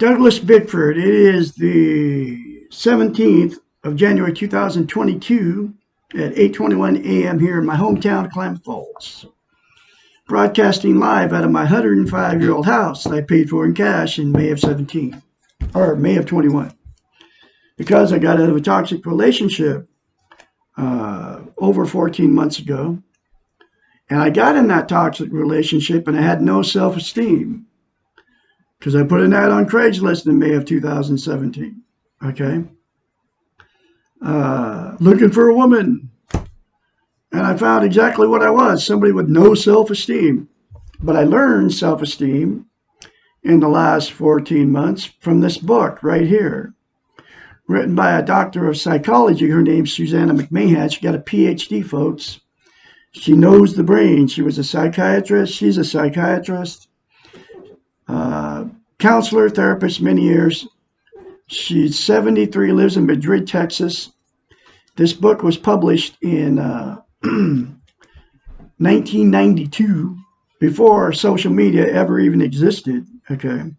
Douglas Bickford. It is the 17th of January 2022 at 8:21 a.m. here in my hometown of Klamath Falls. Broadcasting live out of my 105-year-old house that I paid for in cash in May of 21. Because I got out of a toxic relationship over 14 months ago. And I got in that toxic relationship and I had no self-esteem. Because I put an ad on Craigslist in May of 2017. Okay. Looking for a woman. And I found exactly what I was, somebody with no self-esteem. But I learned self-esteem in the last 14 months from this book right here. Written by a doctor of psychology. Her name's Susanna McMahon. She got a PhD, folks. She knows the brain. She was a psychiatrist. She's a psychiatrist. Counselor, therapist, many years. She's 73, lives in Madrid, Texas. This book was published in 1992, before social media ever even existed. Okay,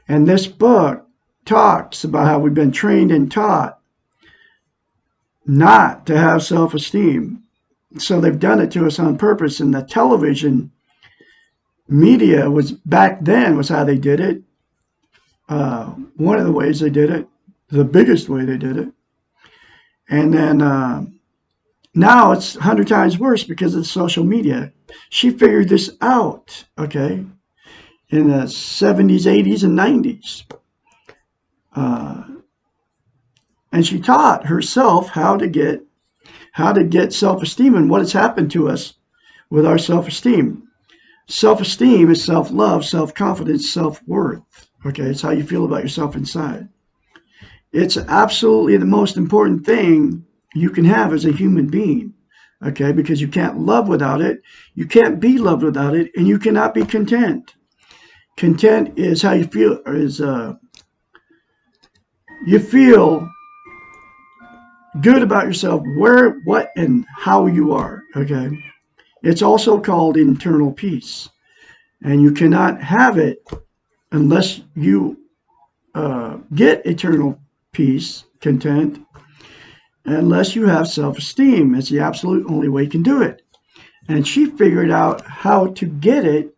and this book talks about how we've been trained and taught not to have self-esteem. So they've done it to us on purpose. And the television media was back then was how they did it. One of the ways they did it, the biggest way they did it. And then now it's 100 times worse because of social media. She figured this out, okay, in the 70s, 80s, and 90s. And she taught herself how to get self-esteem and what has happened to us with our self-esteem. Self-esteem is self-love, self-confidence, self-worth. Okay, it's how you feel about yourself inside. It's absolutely the most important thing you can have as a human being. Okay, because you can't love without it, you can't be loved without it, and you cannot be content. Content is how you feel, you feel good about yourself, where, what, and how you are. Okay, it's also called internal peace, and you cannot have it unless you get eternal peace, content, unless you have self-esteem. It's the absolute only way you can do it. And she figured out how to get it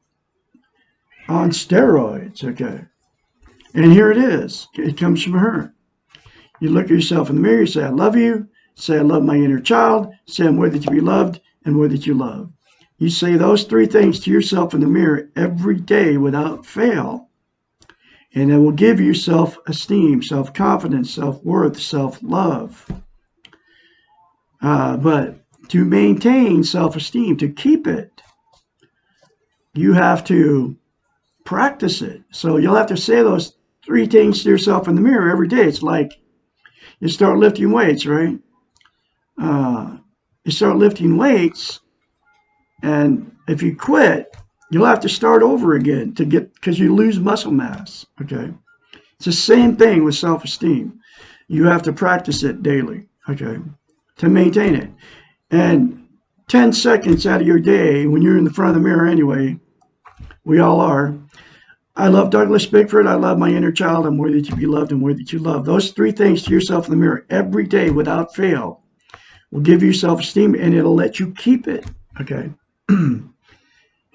on steroids. Okay, and here it is. It comes from her. You look at yourself in the mirror, you say, I love you. Say, I love my inner child. Say, I'm worthy to be loved and worthy to love. You say those three things to yourself in the mirror every day without fail. And it will give you self-esteem, self-confidence, self-worth, self-love. But to maintain self-esteem, to keep it, you have to practice it. So you'll have to say those three things to yourself in the mirror every day. It's like you start lifting weights, right? You start lifting weights, and if you quit, you'll have to start over again because you lose muscle mass. Okay, it's the same thing with self-esteem. You have to practice it daily. Okay, to maintain it. And 10 seconds out of your day, when you're in the front of the mirror anyway, we all are. I love Douglas Bickford. I love my inner child. I'm worthy to be loved and worthy to love. Those three things to yourself in the mirror every day without fail will give you self-esteem, and it'll let you keep it. Okay.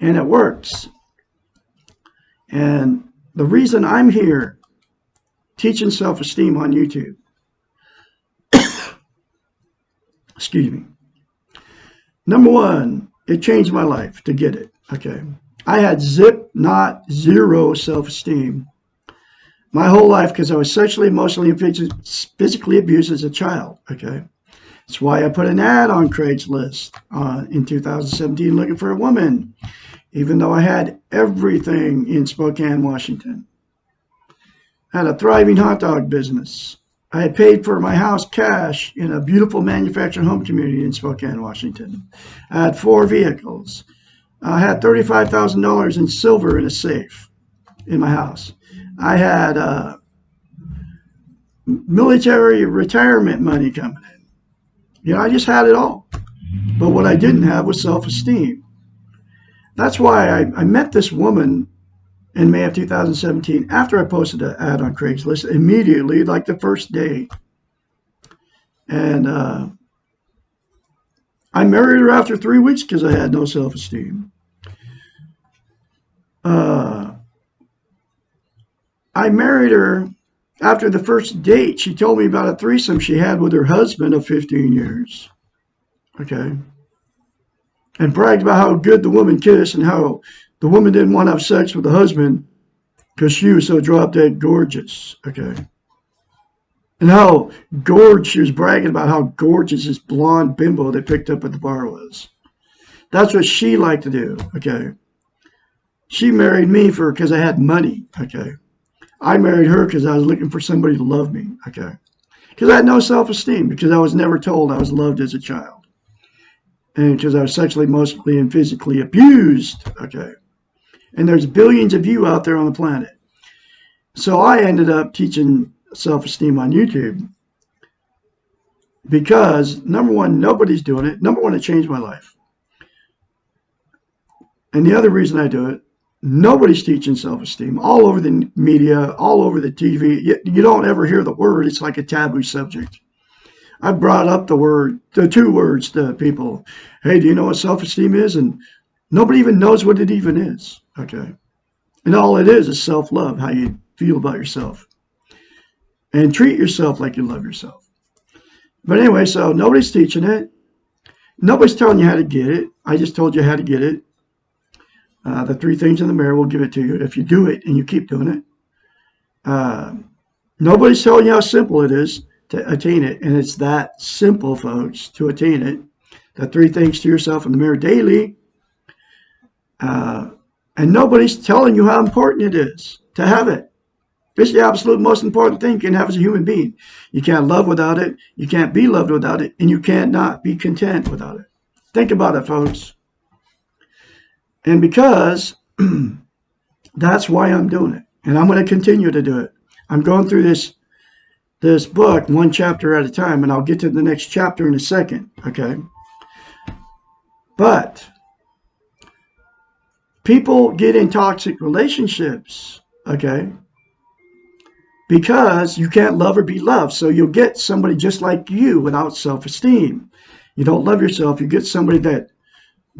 And it works. And the reason I'm here teaching self-esteem on YouTube, excuse me. Number one, it changed my life to get it. Okay. I had zero self-esteem my whole life because I was sexually, emotionally, and physically abused as a child. Okay. That's why I put an ad on Craigslist in 2017 looking for a woman, even though I had everything in Spokane, Washington. I had a thriving hot dog business. I had paid for my house cash in a beautiful manufactured home community in Spokane, Washington. I had 4 vehicles. I had $35,000 in silver in a safe in my house. I had military retirement money coming in. You know, I just had it all. But what I didn't have was self-esteem. That's why I met this woman in May of 2017, after I posted an ad on Craigslist, immediately, like the first day. And I married her after 3 weeks because I had no self-esteem. I married her after the first date. She told me about a threesome she had with her husband of 15 years. Okay. And bragged about how good the woman kissed and how the woman didn't want to have sex with the husband because she was so drop dead gorgeous. Okay. And how gorgeous, she was bragging about how gorgeous this blonde bimbo they picked up at the bar was. That's what she liked to do. Okay. She married me because I had money. Okay. I married her because I was looking for somebody to love me. Okay. Because I had no self-esteem, because I was never told I was loved as a child. And because I was sexually, emotionally, and physically abused. Okay. And there's billions of you out there on the planet. So I ended up teaching self-esteem on YouTube because, number one, nobody's doing it. Number one, it changed my life. And the other reason I do it, nobody's teaching self-esteem. All over the media, all over the TV. You don't ever hear the word. It's like a taboo subject. I brought up the two words to people. Hey, do you know what self-esteem is? And nobody even knows what it even is. Okay. And all it is self-love, how you feel about yourself. And treat yourself like you love yourself. But anyway, so nobody's teaching it. Nobody's telling you how to get it. I just told you how to get it. The 3 things in the mirror will give it to you if you do it and you keep doing it. Nobody's telling you how simple it is to attain it. And it's that simple, folks, to attain it. The 3 things to yourself in the mirror daily. And nobody's telling you how important it is to have it. It's the absolute most important thing you can have as a human being. You can't love without it. You can't be loved without it. And you can't not be content without it. Think about it, folks. And because that's why I'm doing it. And I'm going to continue to do it. I'm going through this book 1 chapter at a time. And I'll get to the next chapter in a second. Okay. But people get in toxic relationships. Okay. Because you can't love or be loved. So you'll get somebody just like you without self-esteem. You don't love yourself. You get somebody that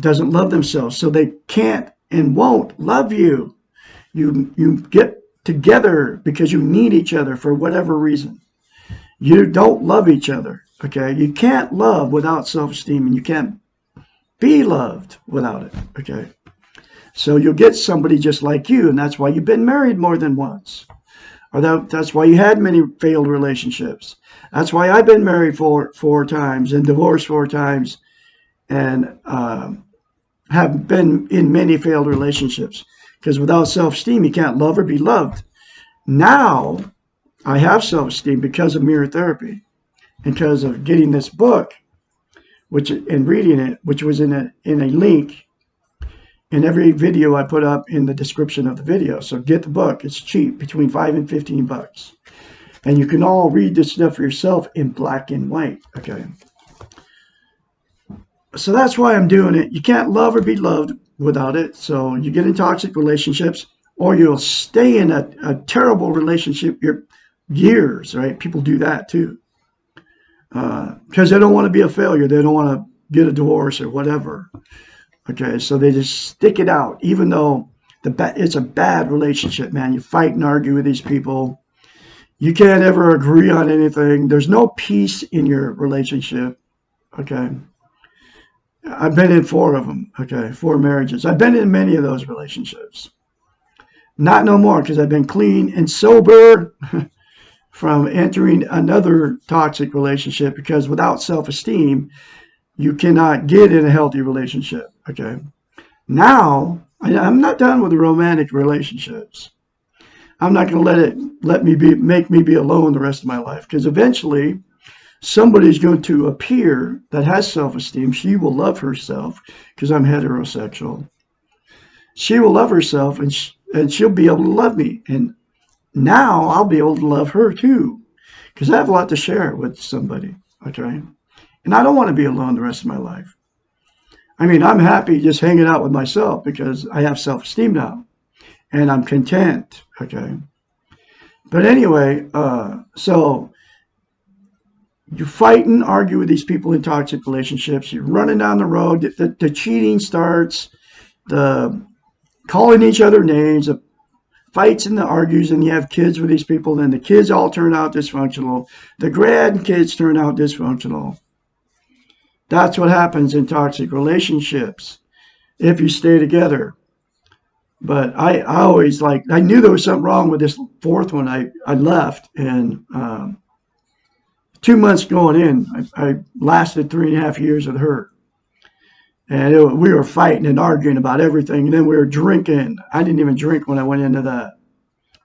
doesn't love themselves. So they can't and won't love you. You get together because you need each other for whatever reason. You don't love each other. Okay. You can't love without self-esteem, and you can't be loved without it. Okay. So you'll get somebody just like you. And that's why you've been married more than once. Or that's why you had many failed relationships. That's why I've been married four times and divorced 4 times and have been in many failed relationships. Because without self-esteem, you can't love or be loved. Now, I have self-esteem because of mirror therapy. And because of getting this book, and reading it, which was in a link in every video I put up in the description of the video. So get the book. It's cheap, between $5 and $15. And you can all read this stuff for yourself in black and white. Okay. So that's why I'm doing it. You can't love or be loved without it. So you get in toxic relationships, or you'll stay in a terrible relationship years, right? People do that too. Because they don't want to be a failure. They don't want to get a divorce or whatever. Okay, so they just stick it out, even though it's a bad relationship, man. You fight and argue with these people. You can't ever agree on anything. There's no peace in your relationship. Okay. I've been in 4 of them. Okay, 4 marriages. I've been in many of those relationships. Not no more, because I've been clean and sober from entering another toxic relationship, because without self-esteem, you cannot get in a healthy relationship. Okay. Now, I'm not done with the romantic relationships. I'm not going to make me be alone the rest of my life, because eventually somebody's going to appear that has self-esteem. She will love herself, because I'm heterosexual. She will love herself, and she'll be able to love me. And now I'll be able to love her too, because I have a lot to share with somebody. Okay. And I don't want to be alone the rest of my life. I mean, I'm happy just hanging out with myself because I have self-esteem now. and I'm content. Okay. But anyway, so you fight and argue with these people in toxic relationships. You're running down the road. The cheating starts. The calling each other names. The fights and the argues, and you have kids with these people. And the kids all turn out dysfunctional. The grandkids turn out dysfunctional. That's what happens in toxic relationships if you stay together. But I always I knew there was something wrong with this fourth one. I left, and 2 months going in, I lasted 3.5 years with her. And we were fighting and arguing about everything. And then we were drinking. I didn't even drink when I went into that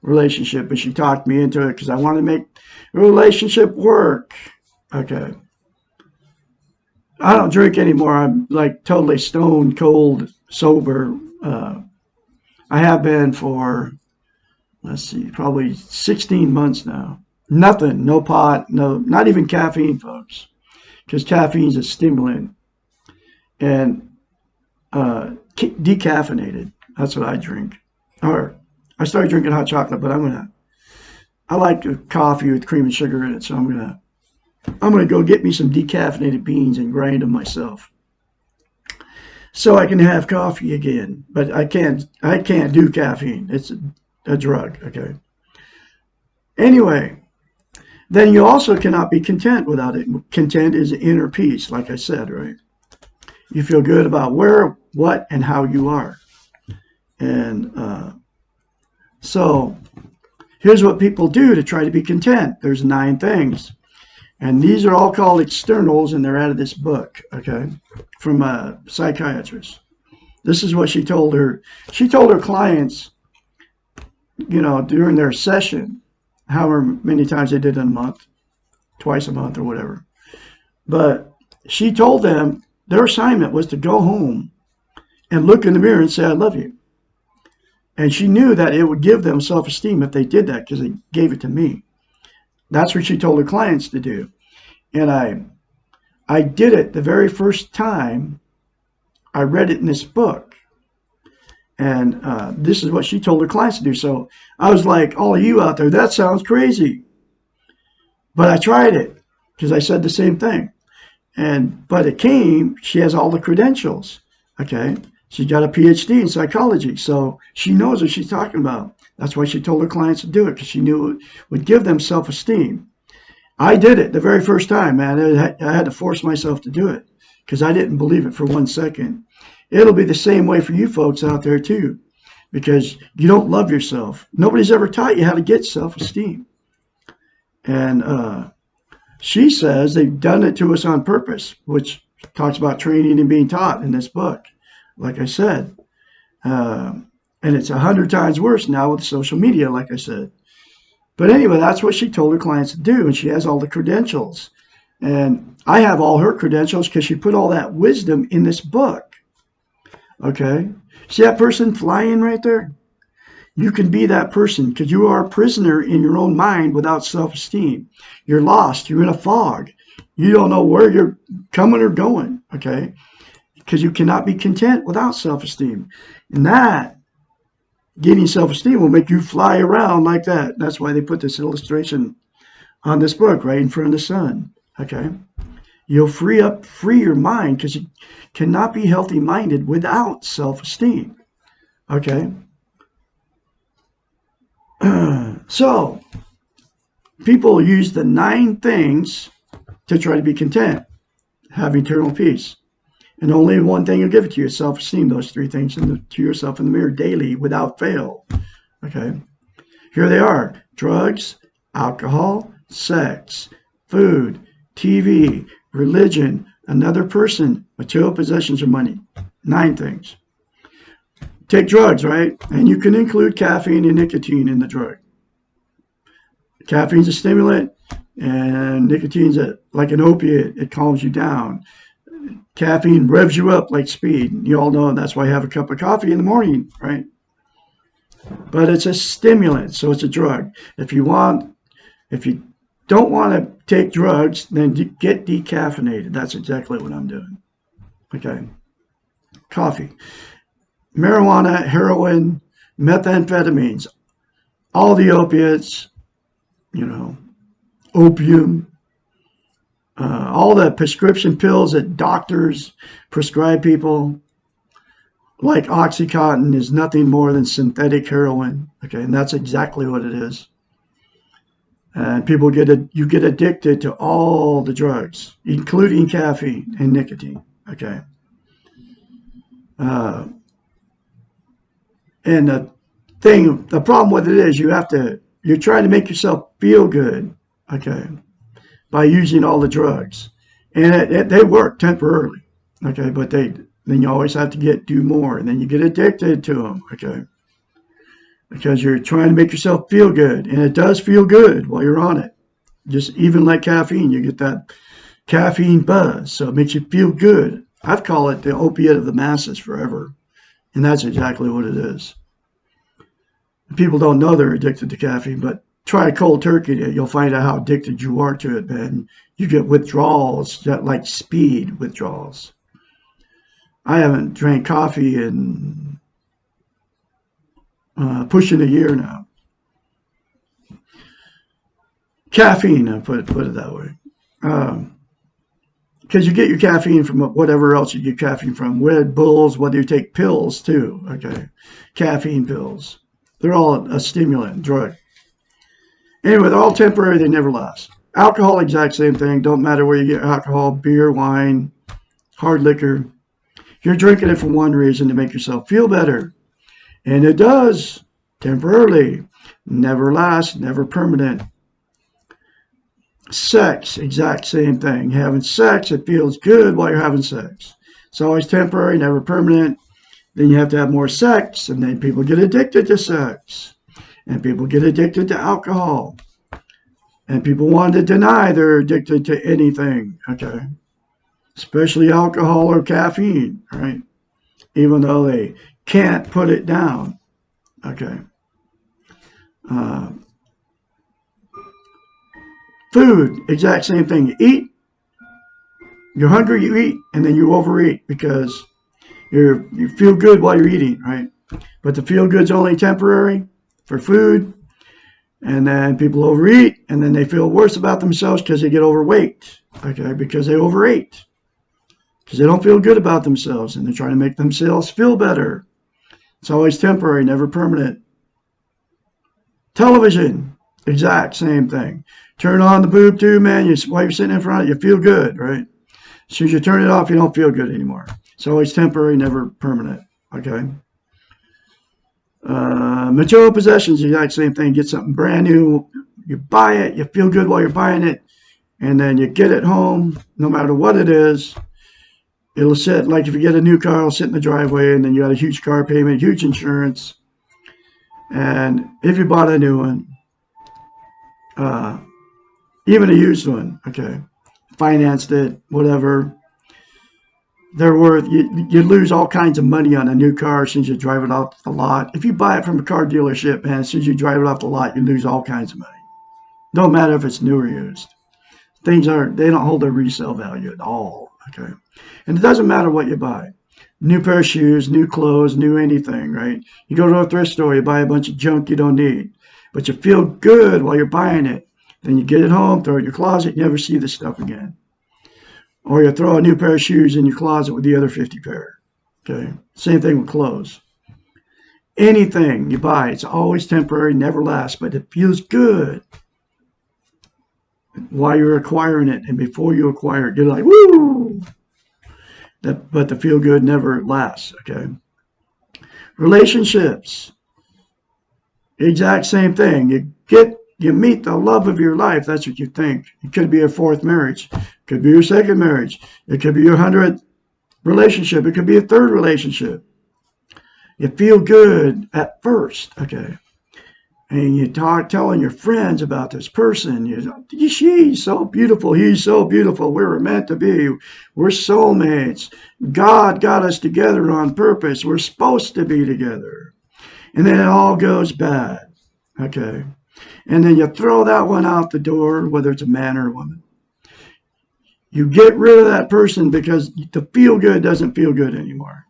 relationship, but she talked me into it because I wanted to make the relationship work. Okay. I don't drink anymore. I'm like totally stone cold sober. I have been for, let's see, probably 16 months now. Nothing, no pot, no, not even caffeine, folks, because caffeine is a stimulant. And decaffeinated, that's what I drink. Or I started drinking hot chocolate, but I like coffee with cream and sugar in it, so I'm gonna go get me some decaffeinated beans and grind them myself, so I can have coffee again. But I can't do caffeine. It's a drug. Okay. Anyway, then you also cannot be content without it. Content is inner peace, like I said, right? You feel good about where, what, and how you are. And so here's what people do to try to be content. There's 9 things. And these are all called externals, and they're out of this book, okay, from a psychiatrist. This is what she told her. She told her clients, during their session, however many times they did in a month, twice a month or whatever. But she told them their assignment was to go home and look in the mirror and say, I love you. And she knew that it would give them self-esteem if they did that, because they gave it to me. That's what she told her clients to do. And I did it the very first time I read it in this book. And this is what she told her clients to do. So I was like, all of you out there, that sounds crazy. But I tried it because I said the same thing. But it came, she has all the credentials. Okay. She's got a PhD in psychology. So she knows what she's talking about. That's why she told her clients to do it, because she knew it would give them self-esteem. I did it the very first time, man. I had to force myself to do it because I didn't believe it for 1 second. It'll be the same way for you folks out there too, because you don't love yourself. Nobody's ever taught you how to get self-esteem. And she says they've done it to us on purpose, which talks about training and being taught in this book, like I said. And it's 100 times worse now with social media, like I said. But anyway, that's what she told her clients to do, and she has all the credentials. And I have all her credentials because she put all that wisdom in this book. Okay? See that person flying right there? You can be that person because you are a prisoner in your own mind without self-esteem. You're lost. You're in a fog. You don't know where you're coming or going, okay? Because you cannot be content without self-esteem. And that, gaining self-esteem, will make you fly around like that. That's why they put this illustration on this book right in front of the sun, okay? You'll free your mind because you cannot be healthy-minded without self-esteem, okay? So, people use the 9 things to try to be content, have eternal peace. And only one thing will give it to you is self-esteem. Those 3 things to yourself in the mirror daily without fail. Okay? Here they are. Drugs, alcohol, sex, food, TV, religion, another person, material possessions, or money. 9 things. Take drugs, right? And you can include caffeine and nicotine in the drug. Caffeine's a stimulant, and nicotine's like an opiate. It calms you down. Caffeine revs you up like speed. You all know that's why you have a cup of coffee in the morning, right? But it's a stimulant, so it's a drug. If you don't want to take drugs, then get decaffeinated. That's exactly what I'm doing. Okay. Coffee. Marijuana, heroin, methamphetamines, all the opiates, you know, opium, all the prescription pills that doctors prescribe people, like Oxycontin, is nothing more than synthetic heroin. Okay, and that's exactly what it is. And you get addicted to all the drugs, including caffeine and nicotine. Okay, uh, and the problem with it is you're trying to make yourself feel good. Okay, by using all the drugs, and they work temporarily. Okay, but then you always have to do more, and then you get addicted to them. Okay, because you're trying to make yourself feel good, and it does feel good while you're on it. Just even like caffeine, you get that caffeine buzz, so it makes you feel good. I've called it the opiate of the masses forever, and that's exactly what it is. People don't know they're addicted to caffeine, but try cold turkey, you'll find out how addicted you are to it, man. You get withdrawals, like speed withdrawals. I haven't drank coffee in pushing a year now. Caffeine, I put it that way. Because you get your caffeine from whatever else you get caffeine from. Red Bulls, whether you take pills too. Okay, caffeine pills. They're all a stimulant, drug. Anyway, they're all temporary. They never last. Alcohol, exact same thing. Don't matter where you get alcohol, beer, wine, hard liquor. You're drinking it for one reason, to make yourself feel better. And it does, temporarily. Never lasts, never permanent. Sex, exact same thing. Having sex, it feels good while you're having sex. It's always temporary, never permanent. Then you have to have more sex, and then people get addicted to sex. And people get addicted to alcohol. And people want to deny they're addicted to anything, okay? Especially alcohol or caffeine, right? Even though they can't put it down, okay? Food, exact same thing. You eat, you're hungry, you eat, and then you overeat because you feel good while you're eating, right? But the feel good's only temporary for food, and then people overeat, and then they feel worse about themselves because they get overweight, okay? Because they overate, because they don't feel good about themselves, and they're trying to make themselves feel better. It's always temporary, never permanent. Television, exact same thing. Turn on the boob tube, man. While you're sitting in front of it, you feel good, right? As soon as you turn it off, you don't feel good anymore. It's always temporary, never permanent, okay? Material possessions, the exact same thing. Get something brand new, you buy it, you feel good while you're buying it, and then you get it home, no matter what it is. It'll sit, like if you get a new car, it'll sit in the driveway, and then you got a huge car payment, huge insurance. And if you bought a new one, even a used one, okay, financed it, whatever, they're worth, you lose all kinds of money on a new car as soon as you drive it off the lot. If you buy it from a car dealership, man, as soon as you drive it off the lot, you lose all kinds of money. Don't matter if it's new or used. They don't hold their resale value at all, okay? And it doesn't matter what you buy. New pair of shoes, new clothes, new anything, right? You go to a thrift store, you buy a bunch of junk you don't need, but you feel good while you're buying it. Then you get it home, throw it in your closet, you never see the stuff again. Or you throw a new pair of shoes in your closet with the other 50 pair. Okay, same thing with clothes. Anything you buy, it's always temporary, never lasts, but it feels good while you're acquiring it. And before you acquire it, you're like, woo! But the feel good never lasts, okay? Relationships, exact same thing. You meet the love of your life. That's what you think. It could be a fourth marriage. It could be your second marriage. It could be your 100th relationship. It could be a third relationship. You feel good at first, okay? And you telling your friends about this person. She's so beautiful. He's so beautiful. We were meant to be. We're soulmates. God got us together on purpose. We're supposed to be together. And then it all goes bad, okay? And then you throw that one out the door, whether it's a man or a woman. You get rid of that person because the feel good doesn't feel good anymore.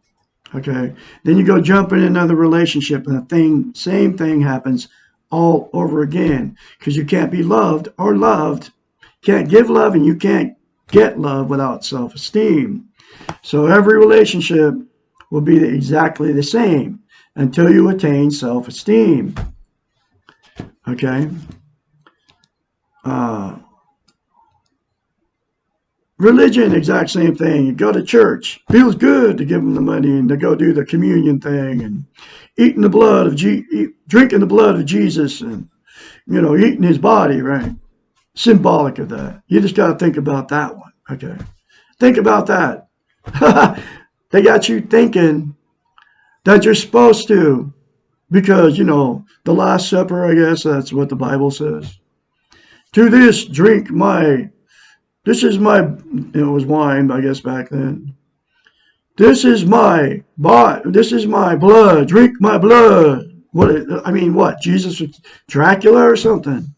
Okay. Then you go jump in another relationship and same thing happens all over again. Because you can't be loved or loved. Can't give love and you can't get love without self-esteem. So every relationship will be exactly the same until you attain self-esteem. Okay. Uh, Religion, exact same thing. You go to church, feels good to give them the money and to go do the communion thing and eating the blood of drinking the blood of Jesus and eating his body, right? Symbolic of that. You just got to think about that one. Okay, think about that. They got you thinking that you're supposed to because the Last Supper. I guess that's what the Bible says. To this drink my. This is my. It was wine, I guess back then. This is my This is my blood. Drink my blood. What? I mean, what? Jesus was Dracula or something?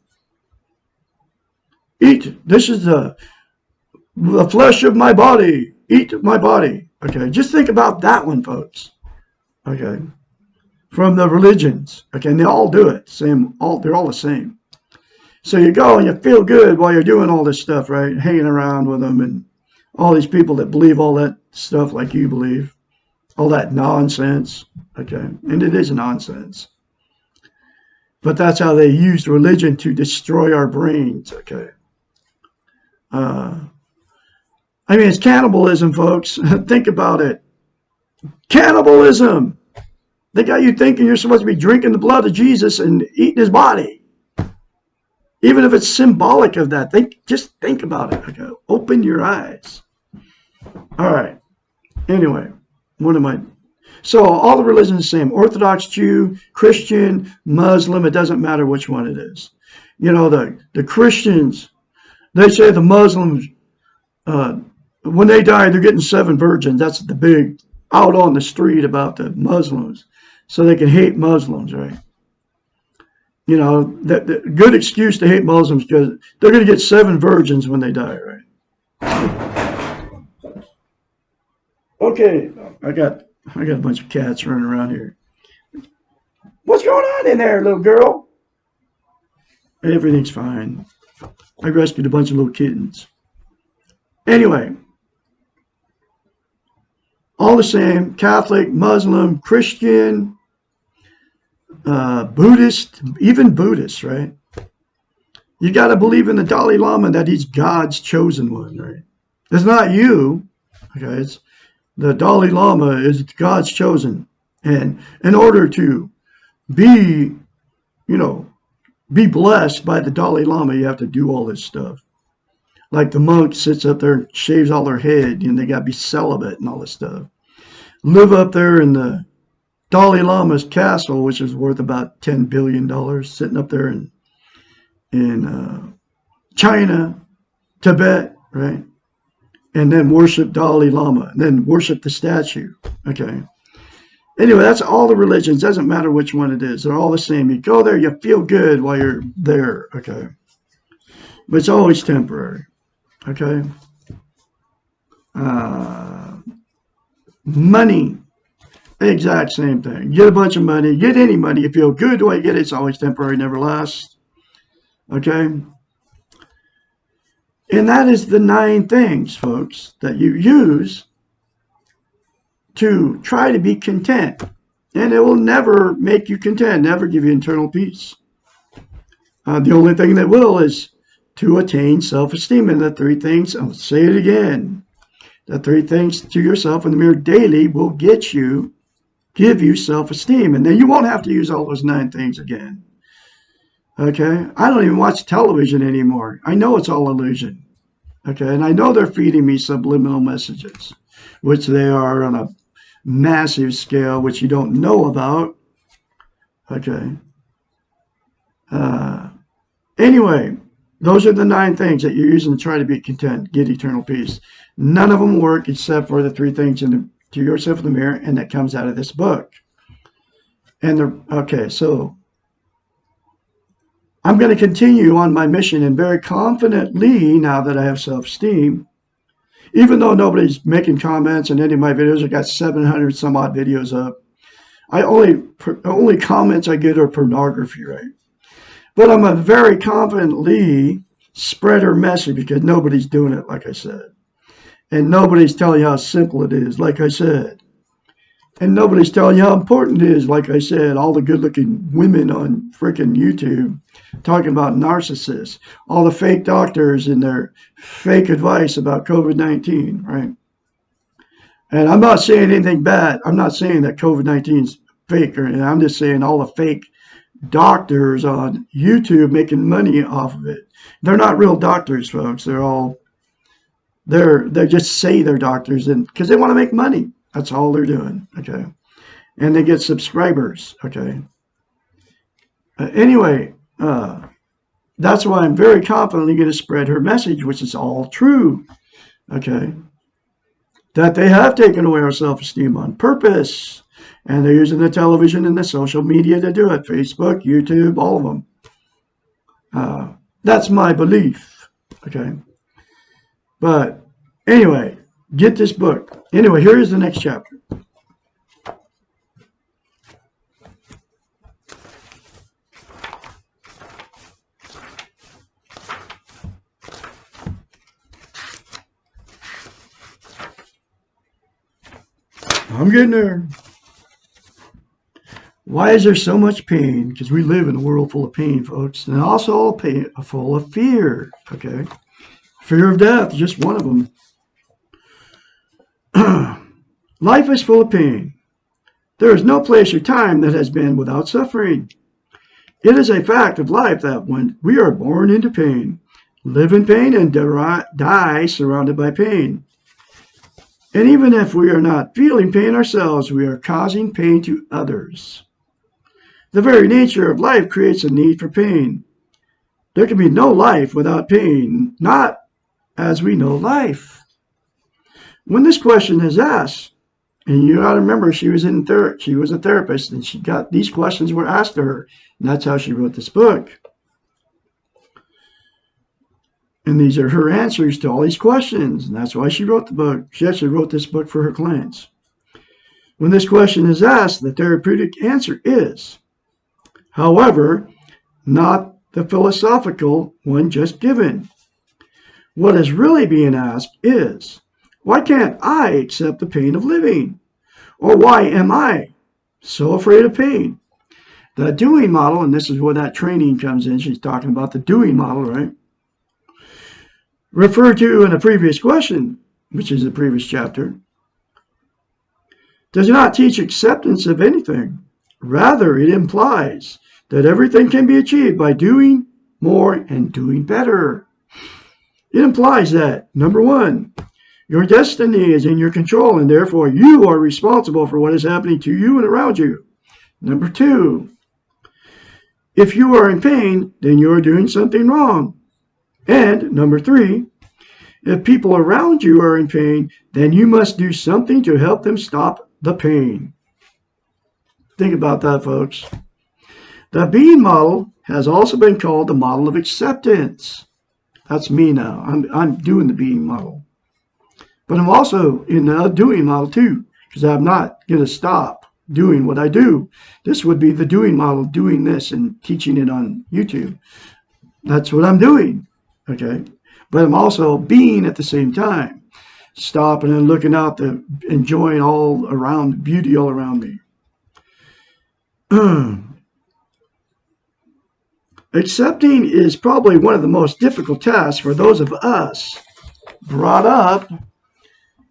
Eat. This is the flesh of my body. Eat my body. Okay, just think about that one, folks. Okay, from the religions. Okay, and they all do it. They're all the same. So you go and you feel good while you're doing all this stuff, right? Hanging around with them and all these people that believe all that stuff like you believe. All that nonsense. Okay, and it is nonsense. But that's how they use religion to destroy our brains. Okay. Uh, I mean, it's cannibalism, folks. Think about it. Cannibalism. They got you thinking you're supposed to be drinking the blood of Jesus and eating his body. Even if it's symbolic of that, just think about it. Okay? Open your eyes. All right. Anyway, what am I? So all the religions are the same. Orthodox Jew, Christian, Muslim, it doesn't matter which one it is. The Christians, they say the Muslims, when they die, they're getting 7 virgins. That's the big out on the street about the Muslims. So they can hate Muslims, right? The good excuse to hate Muslims because they're going to get 7 virgins when they die, right? Okay, I got a bunch of cats running around here. What's going on in there, little girl? Everything's fine. I rescued a bunch of little kittens. Anyway, all the same, Catholic, Muslim, Christian, Buddhist, even Buddhist, right? You got to believe in the Dalai Lama that he's God's chosen one, right? It's not you, okay? It's the Dalai Lama is God's chosen, and in order to be, be blessed by the Dalai Lama, you have to do all this stuff. Like the monk sits up there and shaves all their head, and they got to be celibate and all this stuff. Live up there in the Dalai Lama's castle, which is worth about $10 billion, sitting up there in China, Tibet, right? And then worship Dalai Lama, and then worship the statue. Okay. Anyway, that's all the religions. Doesn't matter which one it is. They're all the same. You go there, you feel good while you're there. Okay. But it's always temporary. Okay. Money. Exact same thing. Get a bunch of money. Get any money. You feel good while you get it. It's always temporary, never lasts. Okay. And that is the 9 things, folks, that you use to try to be content. And it will never make you content, never give you internal peace. The only thing that will is to attain self-esteem. And the 3 things, I'll say it again, the 3 things to yourself in the mirror daily will give you self-esteem. And then you won't have to use all those 9 things again. Okay? I don't even watch television anymore. I know it's all illusion. Okay? And I know they're feeding me subliminal messages, which they are on a massive scale, which you don't know about. Okay? Anyway, those are the 9 things that you're using to try to be content, get eternal peace. None of them work except for the 3 things to yourself in the mirror, and that comes out of this book. And okay, so I'm going to continue on my mission, and very confidently, now that I have self-esteem, Even though nobody's making comments in any of my videos, I got 700 some odd videos up. I only comments I get are pornography, right? But I'm a very confidently spread her message because nobody's doing it, like I said. And nobody's telling you how simple it is, like I said. And nobody's telling you how important it is, like I said. All the good-looking women on freaking YouTube talking about narcissists. All the fake doctors and their fake advice about COVID-19, right? And I'm not saying anything bad. I'm not saying that COVID-19 is fake or anything. I'm just saying all the fake doctors on YouTube making money off of it. They're not real doctors, folks. They just say they're doctors and because they want to make money. That's all they're doing, okay? And they get subscribers, okay? Anyway, that's why I'm very confidently going to spread her message, which is all true, okay? That they have taken away our self-esteem on purpose, and they're using the television and the social media to do it. Facebook, YouTube, all of them. That's my belief, okay? But anyway, get this book. Anyway, here's the next chapter. I'm getting there. Why is there so much pain? Because we live in a world full of pain, folks. And also full of fear, okay? Fear of death is just one of them. Life is full of pain. There is no place or time that has been without suffering. It is a fact of life that when we are born into pain, live in pain, and die surrounded by pain. And even if we are not feeling pain ourselves, we are causing pain to others. The very nature of life creates a need for pain. There can be no life without pain, not as we know life. When this question is asked, and you got to remember she was a therapist, and these questions were asked to her, and that's how she wrote this book. And these are her answers to all these questions, and that's why she wrote the book. She actually wrote this book for her clients. When this question is asked, the therapeutic answer is, however, not the philosophical one just given. What is really being asked is, why can't I accept the pain of living? Or why am I so afraid of pain? The doing model, and this is where that training comes in. She's talking about the doing model, right? Referred to in a previous question, which is the previous chapter, does not teach acceptance of anything. Rather, it implies that everything can be achieved by doing more and doing better. It implies that, number one, your destiny is in your control, and therefore you are responsible for what is happening to you and around you. Number two, if you are in pain, then you are doing something wrong. And number three, if people around you are in pain, then you must do something to help them stop the pain. Think about that, folks. The being model has also been called the model of acceptance. That's me now. I'm doing the being model. But I'm also in the doing model too, because I'm not going to stop doing what I do. This would be the doing model, doing this and teaching it on YouTube. That's what I'm doing, okay? But I'm also being at the same time, stopping and looking out, enjoying all around, beauty all around me. Accepting is probably one of the most difficult tasks for those of us brought up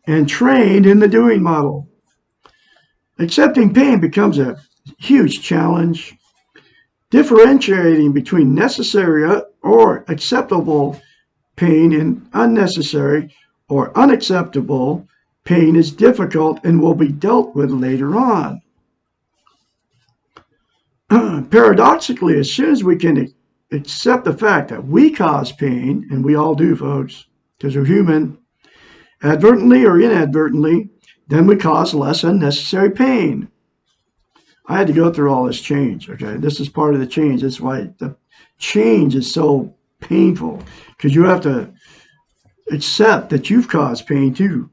and trained in the doing model. Accepting pain becomes a huge challenge. Differentiating between necessary or acceptable pain and unnecessary or unacceptable pain is difficult and will be dealt with later on. Paradoxically, as soon as we can accept the fact that we cause pain, and we all do, folks, because we're human, advertently or inadvertently, then we cause less unnecessary pain. I had to go through all this change, okay? This is part of the change. That's why the change is so painful, because you have to accept that you've caused pain too.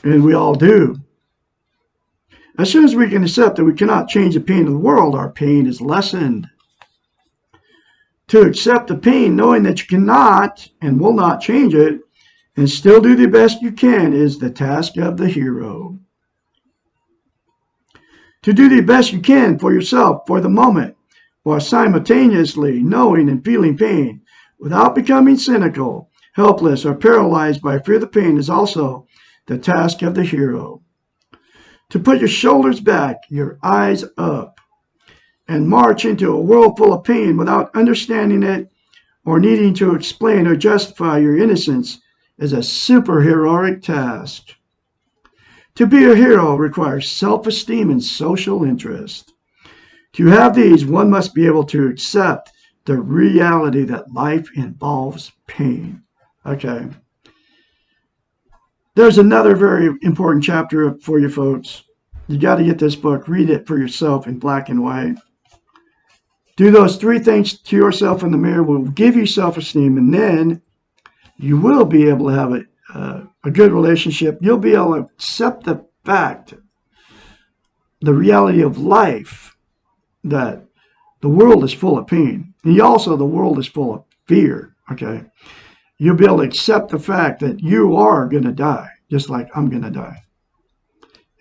And we all do. As soon as we can accept that we cannot change the pain of the world, our pain is lessened. To accept the pain, knowing that you cannot and will not change it, and still do the best you can, is the task of the hero. To do the best you can for yourself for the moment, while simultaneously knowing and feeling pain, without becoming cynical, helpless, or paralyzed by fear of the pain, is also the task of the hero. To put your shoulders back, your eyes up, and march into a world full of pain without understanding it or needing to explain or justify your innocence is a superheroic task. To be a hero requires self-esteem and social interest. To have these, one must be able to accept the reality that life involves pain. Okay. There's another very important chapter for you folks. You got to get this book. Read it for yourself in black and white. Do those 3 things to yourself in the mirror will give you self-esteem, and then you will be able to have a good relationship. You'll be able to accept the fact, the reality of life, that the world is full of pain. And also the world is full of fear, okay? You'll be able to accept the fact that you are going to die, just like I'm going to die.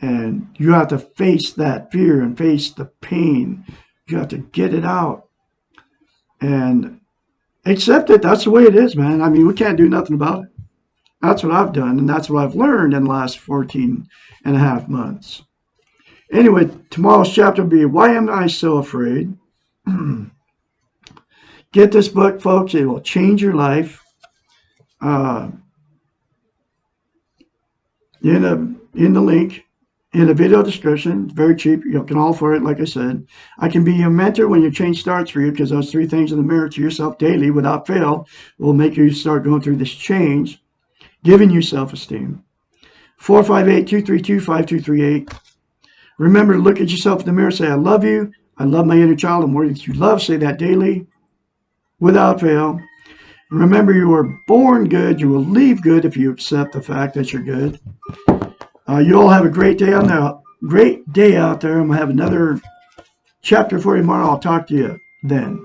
And you have to face that fear and face the pain. You have to get it out and accept it. That's the way it is, man. I mean, we can't do nothing about it. That's what I've done, and that's what I've learned in the last 14 and a half months. Anyway, tomorrow's chapter will be, Why Am I So Afraid? Get this book, folks. It will change your life. In the link, in the video description. It's very cheap. You can all for it, like I said. I can be your mentor when your change starts for you, because those 3 things in the mirror to yourself daily without fail will make you start going through this change, giving you self-esteem. 458-232-5238. Remember to look at yourself in the mirror, say, I love you. I love my inner child. I'm worthy that you love. Say that daily without fail. And remember, you were born good. You will leave good if you accept the fact that you're good. You all have a great day out there. I'm going to have another chapter for you tomorrow. I'll talk to you then.